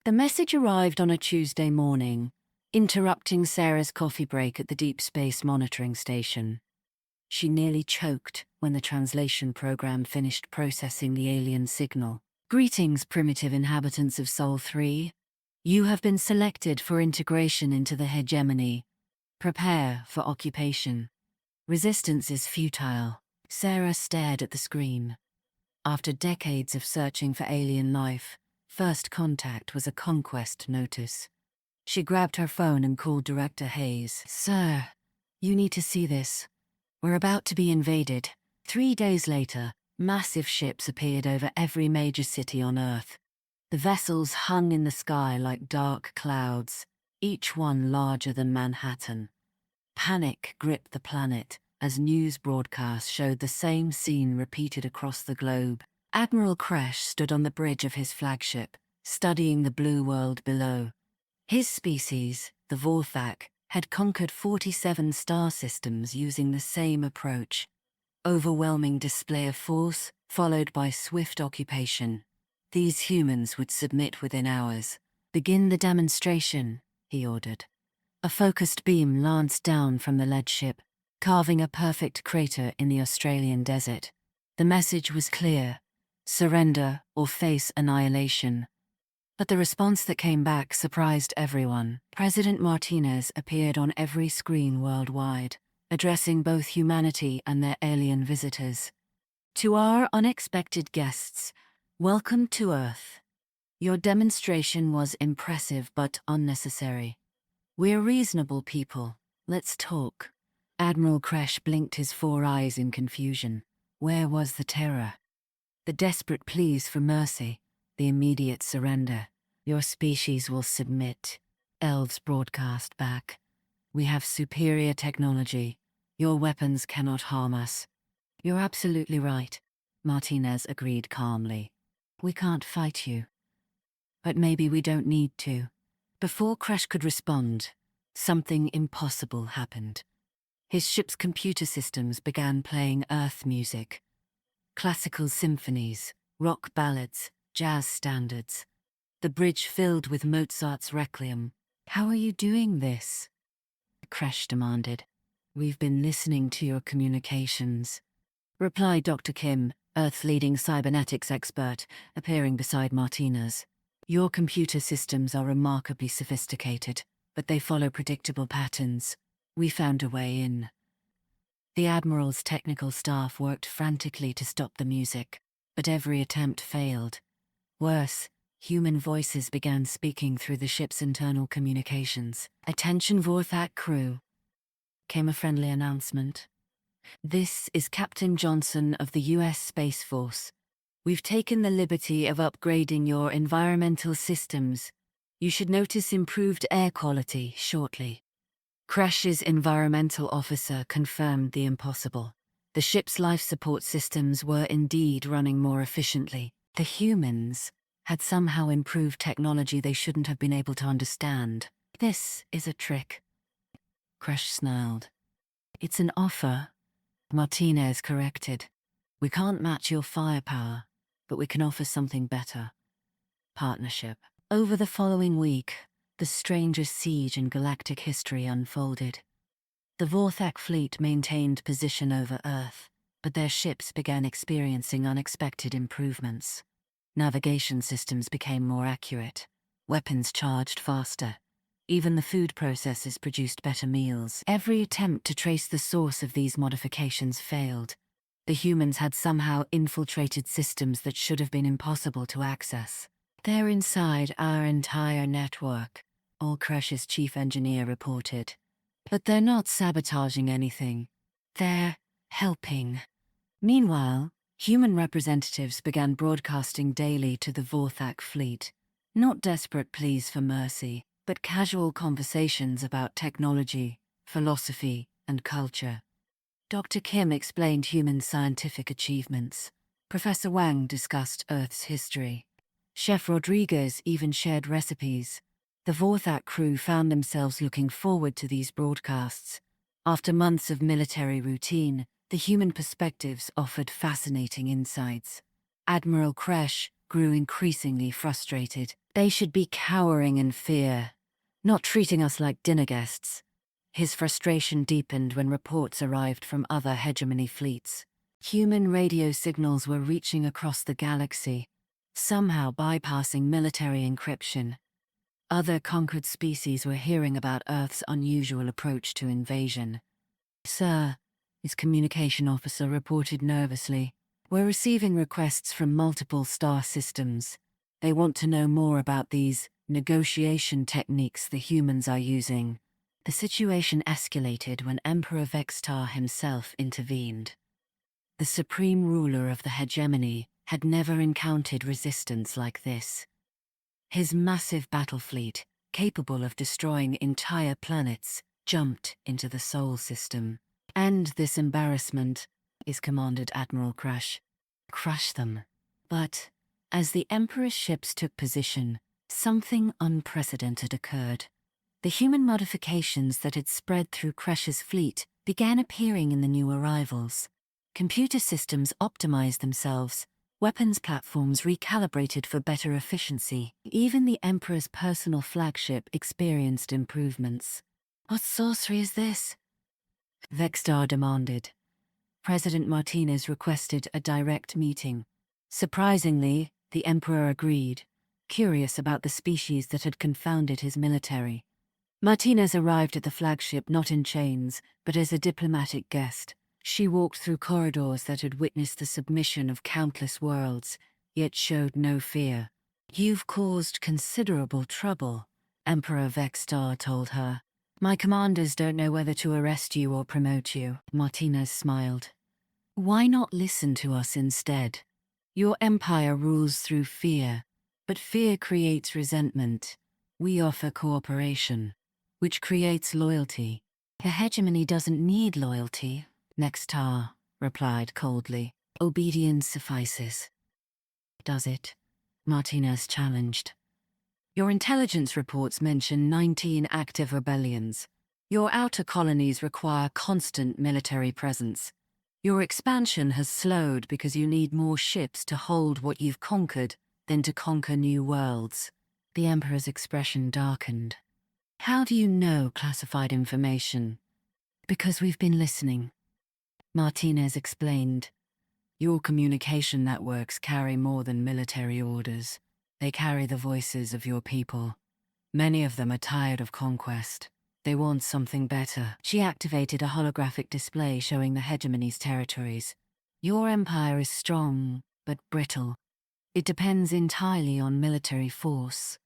The message arrived on a Tuesday morning, interrupting Sarah's coffee break at the Deep Space Monitoring Station. She nearly choked when the translation program finished processing the alien signal. Greetings, primitive inhabitants of Sol 3. You have been selected for integration into the hegemony. Prepare for occupation. Resistance is futile. Sarah stared at the screen. After decades of searching for alien life, first contact was a conquest notice. She grabbed her phone and called Director Hayes. Sir, you need to see this. We're about to be invaded. 3 days later, massive ships appeared over every major city on Earth. The vessels hung in the sky like dark clouds, each one larger than Manhattan. Panic gripped the planet as news broadcasts showed the same scene repeated across the globe. Admiral Kresh stood on the bridge of his flagship, studying the blue world below. His species, the Vorthak, had conquered 47 star systems using the same approach. Overwhelming display of force, followed by swift occupation. These humans would submit within hours. Begin the demonstration, he ordered. A focused beam lanced down from the lead ship, carving a perfect crater in the Australian desert. The message was clear: surrender or face annihilation. But the response that came back surprised everyone. President Martinez appeared on every screen worldwide, addressing both humanity and their alien visitors. To our unexpected guests, welcome to Earth. Your demonstration was impressive but unnecessary. We're reasonable people. Let's talk. Admiral Kresh blinked his 4 eyes in confusion. Where was the terror? The desperate pleas for mercy, the immediate surrender. Your species will submit. Elves broadcast back. We have superior technology. Your weapons cannot harm us. You're absolutely right, Martinez agreed calmly. We can't fight you. But maybe we don't need to. Before Kresh could respond, something impossible happened. His ship's computer systems began playing Earth music. Classical symphonies, rock ballads, jazz standards. The bridge filled with Mozart's Requiem. How are you doing this? Kresh demanded. We've been listening to your communications, replied Dr. Kim, Earth's leading cybernetics expert, appearing beside Martinez. Your computer systems are remarkably sophisticated, but they follow predictable patterns. We found a way in. The Admiral's technical staff worked frantically to stop the music, but every attempt failed. Worse, human voices began speaking through the ship's internal communications. Attention Vorthak crew, came a friendly announcement. This is Captain Johnson of the U.S. Space Force. We've taken the liberty of upgrading your environmental systems. You should notice improved air quality shortly. Kresh's environmental officer confirmed the impossible. The ship's life support systems were indeed running more efficiently. The humans had somehow improved technology they shouldn't have been able to understand. This is a trick. Kresh snarled. It's an offer, Martinez corrected. We can't match your firepower, but we can offer something better. Partnership. Over the following week, the strangest siege in galactic history unfolded. The Vorthak fleet maintained position over Earth, but their ships began experiencing unexpected improvements. Navigation systems became more accurate. Weapons charged faster. Even the food processors produced better meals. Every attempt to trace the source of these modifications failed. The humans had somehow infiltrated systems that should have been impossible to access. They're inside our entire network, all Kresh's chief engineer reported. But they're not sabotaging anything. They're helping. Meanwhile, human representatives began broadcasting daily to the Vorthak fleet. Not desperate pleas for mercy, but casual conversations about technology, philosophy, and culture. Dr. Kim explained human scientific achievements. Professor Wang discussed Earth's history. Chef Rodriguez even shared recipes. The Vorthak crew found themselves looking forward to these broadcasts. After months of military routine, the human perspectives offered fascinating insights. Admiral Kresh grew increasingly frustrated. They should be cowering in fear, not treating us like dinner guests. His frustration deepened when reports arrived from other hegemony fleets. Human radio signals were reaching across the galaxy, somehow bypassing military encryption. Other conquered species were hearing about Earth's unusual approach to invasion. "Sir," his communication officer reported nervously, "we're receiving requests from multiple star systems. They want to know more about these negotiation techniques the humans are using." The situation escalated when Emperor Vextar himself intervened. The supreme ruler of the hegemony had never encountered resistance like this. His massive battle fleet, capable of destroying entire planets, jumped into the Sol system. "End this embarrassment," is commanded Admiral Crush. "Crush them." But, as the Emperor's ships took position, something unprecedented occurred. The human modifications that had spread through Crush's fleet began appearing in the new arrivals. Computer systems optimized themselves, weapons platforms recalibrated for better efficiency. Even the Emperor's personal flagship experienced improvements. "What sorcery is this?" Vextar demanded. President Martinez requested a direct meeting. Surprisingly, the Emperor agreed, curious about the species that had confounded his military. Martinez arrived at the flagship not in chains, but as a diplomatic guest. She walked through corridors that had witnessed the submission of countless worlds, yet showed no fear. "You've caused considerable trouble," Emperor Vextar told her. "My commanders don't know whether to arrest you or promote you." Martinez smiled. "Why not listen to us instead? Your empire rules through fear, but fear creates resentment. We offer cooperation, which creates loyalty." "The hegemony doesn't need loyalty," Nextar replied coldly. "Obedience suffices." "Does it?" Martinez challenged. "Your intelligence reports mention 19 active rebellions. Your outer colonies require constant military presence. Your expansion has slowed because you need more ships to hold what you've conquered than to conquer new worlds." The Emperor's expression darkened. "How do you know classified information?" "Because we've been listening," Martinez explained. "Your communication networks carry more than military orders. They carry the voices of your people. Many of them are tired of conquest. They want something better." She activated a holographic display showing the hegemony's territories. "Your empire is strong, but brittle. It depends entirely on military force.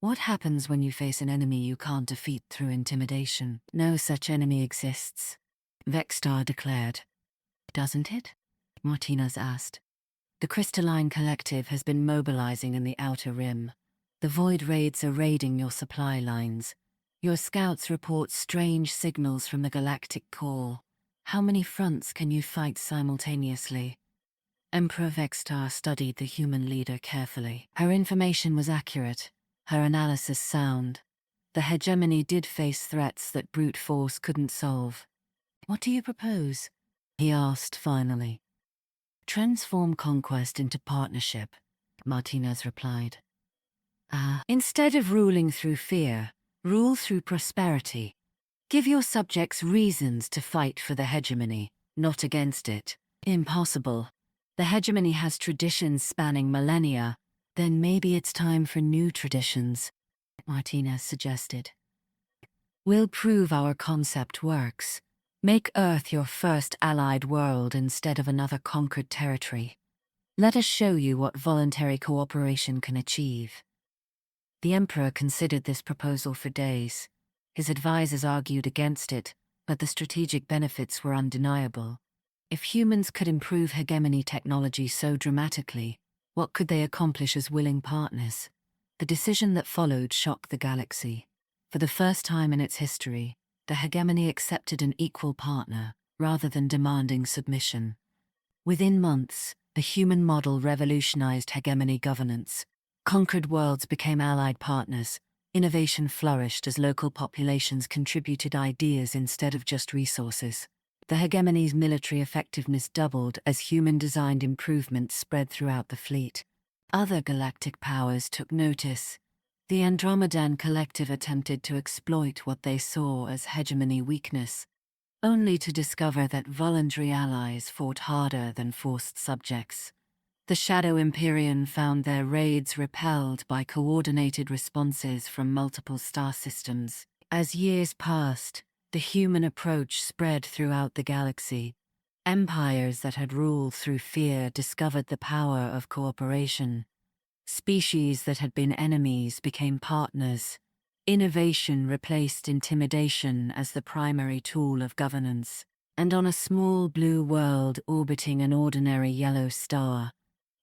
What happens when you face an enemy you can't defeat through intimidation?" "No such enemy exists," Vextar declared. "Doesn't it?" Martinez asked. "The crystalline collective has been mobilizing in the outer rim. The void raids are raiding your supply lines. Your scouts report strange signals from the galactic core. How many fronts can you fight simultaneously?" Emperor Vextar studied the human leader carefully. Her information was accurate, her analysis sound. The hegemony did face threats that brute force couldn't solve. "What do you propose?" he asked finally. "Transform conquest into partnership," Martinez replied. Instead of ruling through fear, rule through prosperity. Give your subjects reasons to fight for the hegemony, not against it." "Impossible. The hegemony has traditions spanning millennia. Then maybe it's time for new traditions," Martinez suggested. "We'll prove our concept works. Make Earth your first allied world instead of another conquered territory. Let us show you what voluntary cooperation can achieve." The Emperor considered this proposal for days. His advisors argued against it, but the strategic benefits were undeniable. If humans could improve hegemony technology so dramatically, what could they accomplish as willing partners? The decision that followed shocked the galaxy. For the first time in its history, the hegemony accepted an equal partner, rather than demanding submission. Within months, the human model revolutionized hegemony governance. Conquered worlds became allied partners. Innovation flourished as local populations contributed ideas instead of just resources. The hegemony's military effectiveness doubled as human-designed improvements spread throughout the fleet. Other galactic powers took notice. The Andromedan collective attempted to exploit what they saw as hegemony weakness, only to discover that voluntary allies fought harder than forced subjects. The Shadow Empyrean found their raids repelled by coordinated responses from multiple star systems. As years passed, the human approach spread throughout the galaxy. Empires that had ruled through fear discovered the power of cooperation. Species that had been enemies became partners. Innovation replaced intimidation as the primary tool of governance. And on a small blue world orbiting an ordinary yellow star,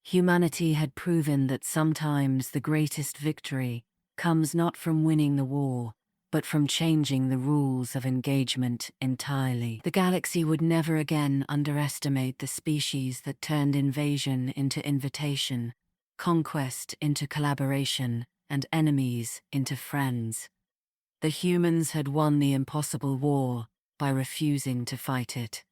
humanity had proven that sometimes the greatest victory comes not from winning the war, but from changing the rules of engagement entirely. The galaxy would never again underestimate the species that turned invasion into invitation, conquest into collaboration, and enemies into friends. The humans had won the impossible war by refusing to fight it.